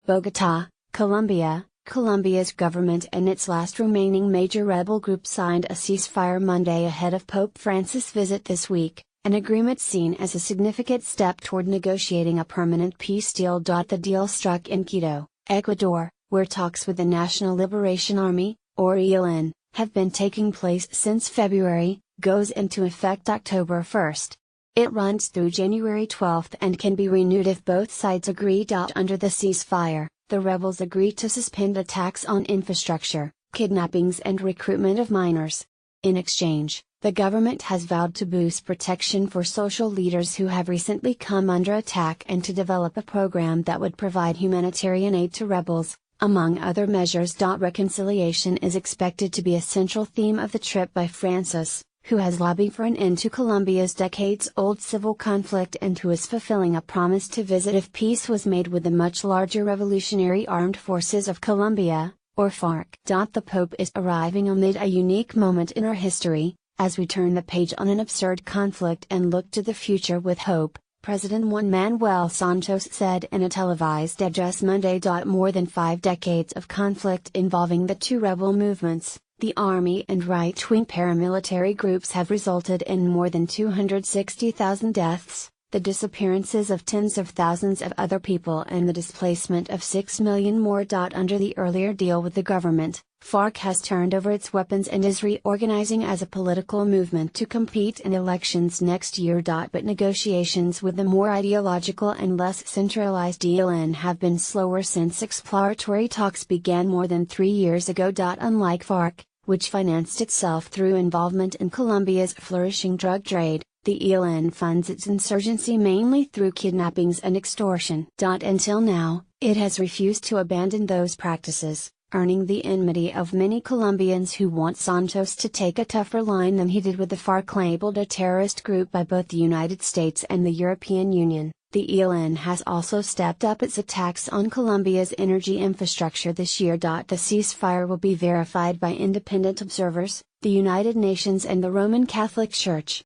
Bogotá, Colombia. Colombia's government and its last remaining major rebel group signed a ceasefire Monday ahead of Pope Francis' visit this week, an agreement seen as a significant step toward negotiating a permanent peace deal. The deal struck in Quito, Ecuador, where talks with the National Liberation Army, or ELN, have been taking place since February, goes into effect October 1. It runs through January 12 and can be renewed if both sides agree. Under the ceasefire, the rebels agreed to suspend attacks on infrastructure, kidnappings and recruitment of minors. In exchange, the government has vowed to boost protection for social leaders who have recently come under attack and to develop a program that would provide humanitarian aid to rebels, among other measures. Reconciliation is expected to be a central theme of the trip by Francis, who has lobbied for an end to Colombia's decades-old civil conflict and who is fulfilling a promise to visit if peace was made with the much larger Revolutionary Armed Forces of Colombia, or FARC. The Pope is arriving amid a unique moment in our history, as we turn the page on an absurd conflict and look to the future with hope, President Juan Manuel Santos said in a televised address Monday. More than 5 decades of conflict involving the two rebel movements, the army and right-wing paramilitary groups, have resulted in more than 260,000 deaths, the disappearances of tens of thousands of other people and the displacement of 6 million more. Under the earlier deal with the government, FARC has turned over its weapons and is reorganizing as a political movement to compete in elections next year. But negotiations with the more ideological and less centralized ELN have been slower since exploratory talks began more than 3 years ago. Unlike FARC, which financed itself through involvement in Colombia's flourishing drug trade, the ELN funds its insurgency mainly through kidnappings and extortion. Until now, it has refused to abandon those practices, earning the enmity of many Colombians who want Santos to take a tougher line than he did with the FARC, labeled a terrorist group by both the United States and the European Union. The ELN has also stepped up its attacks on Colombia's energy infrastructure this year. The ceasefire will be verified by independent observers, the United Nations and the Roman Catholic Church.